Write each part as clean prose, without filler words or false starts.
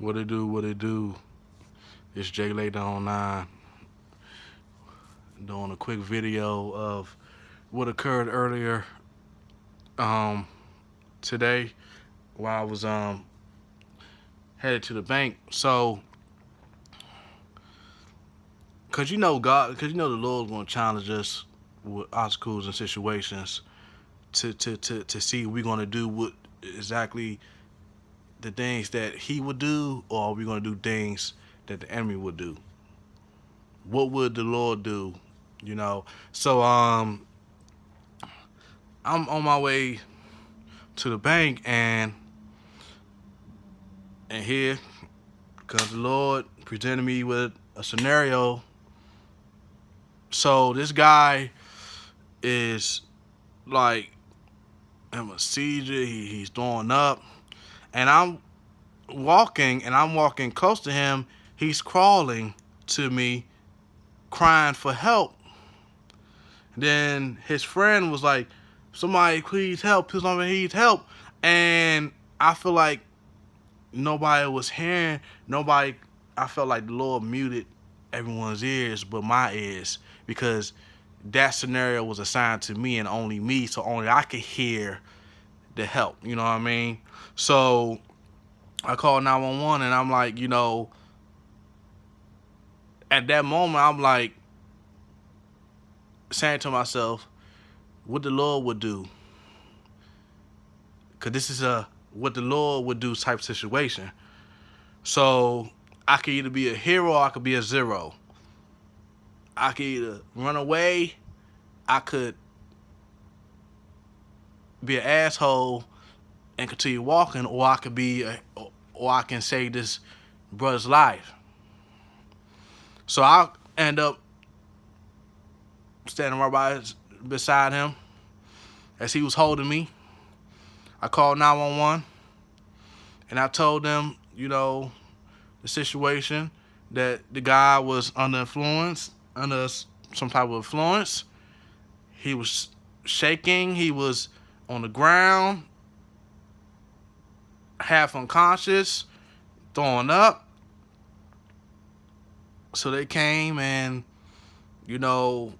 What it do? What it do? It's Jay Later on 9 doing a quick video of what occurred earlier um, today while I was headed to the bank. So, cause you know the Lord's gonna challenge us with obstacles and situations to see if we're gonna do what exactly the things that He would do, or are we gonna do things that the enemy would do? What would the Lord do? You know. So I'm on my way to the bank, and here because the Lord presented me with a scenario. So this guy is like having a seizure. He's throwing up, and I'm walking close to him. He's crawling to me, crying for help. Then his friend was like, "Somebody please help! Somebody needs help!" And I feel like nobody was hearing. Nobody. I felt like the Lord muted everyone's ears, but my ears, because that scenario was assigned to me and only me, so only I could hear the help. You know what I mean? So I called 911, and I'm like, at that moment, I'm like saying to myself, what the Lord would do, because this is a what the Lord would do type situation. So I could either be a hero or I could be a zero. I could either run away, I could be an asshole and continue walking, or or I can save this brother's life. So I end up standing beside him as he was holding me. I called 911 and I told them, the situation, that the guy was under some type of influence. He was shaking. He was on the ground, half unconscious, throwing up. So they came and, you know,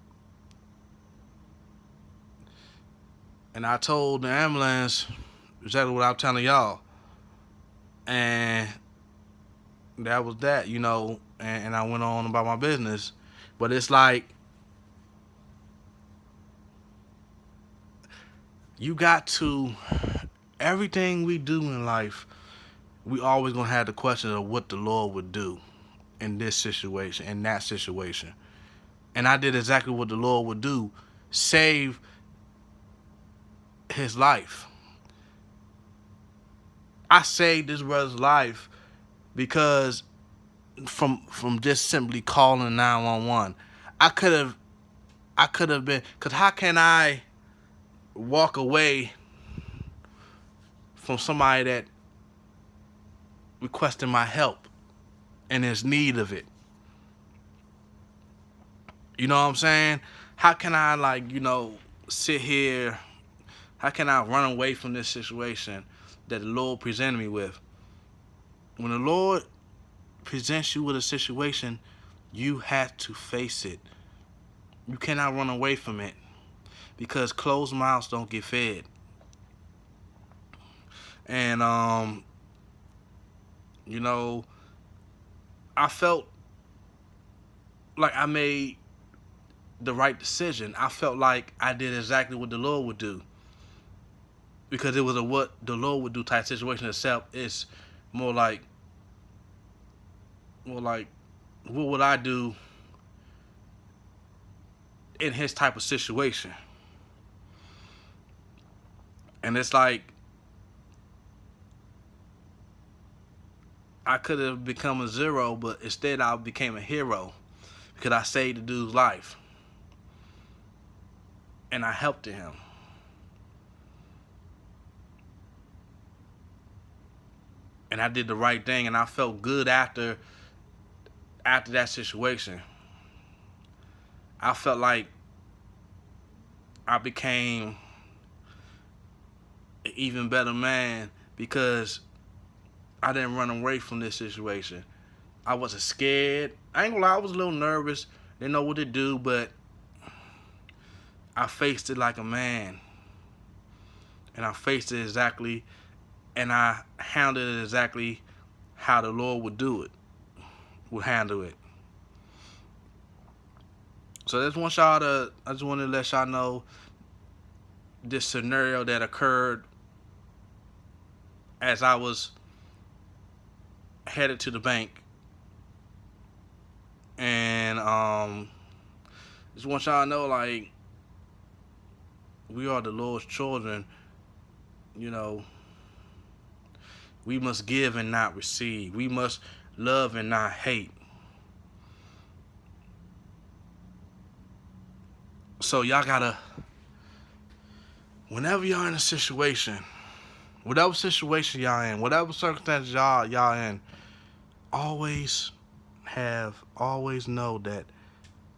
and I told the ambulance exactly what I'm telling y'all. And that was that, and I went on about my business. But it's like, you got to, everything we do in life, we always gonna have the question of what the Lord would do in this situation, in that situation. And I did exactly what the Lord would do, save his life. I saved this brother's life because from just simply calling 911. I could have been, because how can I walk away from somebody that requested my help and is need of it? You know what I'm saying? How can I, sit here? How can I run away from this situation that the Lord presented me with? When the Lord presents you with a situation, you have to face it. You cannot run away from it, because closed mouths don't get fed. And you know, I felt like I made the right decision. I felt like I did exactly what the Lord would do, because it was a what the Lord would do type situation itself. It's more like what would I do in his type of situation? And it's like, I could have become a zero, but instead I became a hero because I saved the dude's life and I helped him. And I did the right thing, and I felt good after that situation. I felt like I became an even better man because I didn't run away from this situation. I wasn't scared. I ain't gonna lie, I was a little nervous. Didn't know what to do, but I faced it like a man. And I faced it exactly, and I handled it exactly how the Lord would do it, would handle it. So I just wanted to let y'all know this scenario that occurred as I was headed to the bank. And just want y'all to know, like, we are the Lord's children. You know, we must give and not receive. We must love and not hate. So y'all gotta, whenever y'all in a situation, whatever situation y'all in, whatever circumstance y'all in, always know that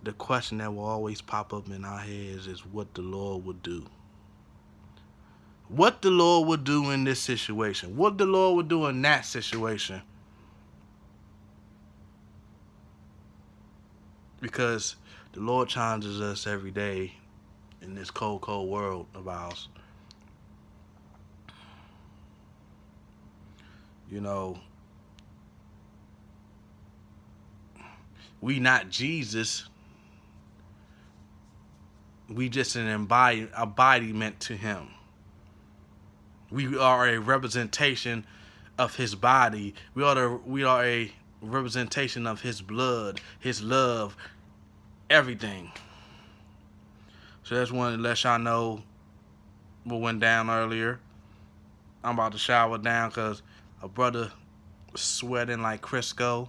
the question that will always pop up in our heads is what the Lord would do. What the Lord would do in this situation. What the Lord would do in that situation. Because the Lord challenges us every day in this cold, cold world of ours. You know, we not Jesus. We just an embodiment to him. We are a representation of his body. We are a representation of his blood, his love, everything. So that's one to let y'all know what went down earlier. I'm about to shower down because a brother was sweating like Crisco.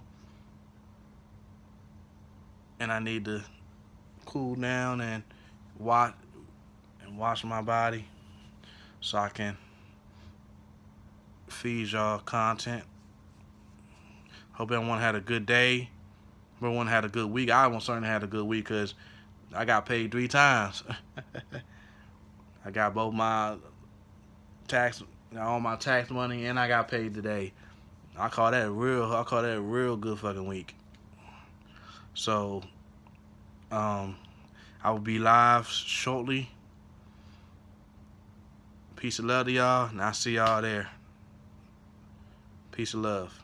And I need to cool down and wash my body so I can feed y'all content. Hope everyone had a good day. Everyone had a good week. I almost certainly had a good week because I got paid 3 times. I got both my all my tax money, and I got paid today. I call that a real good fucking week. So, I will be live shortly. Peace of love to y'all, and I'll see y'all there. Peace of love.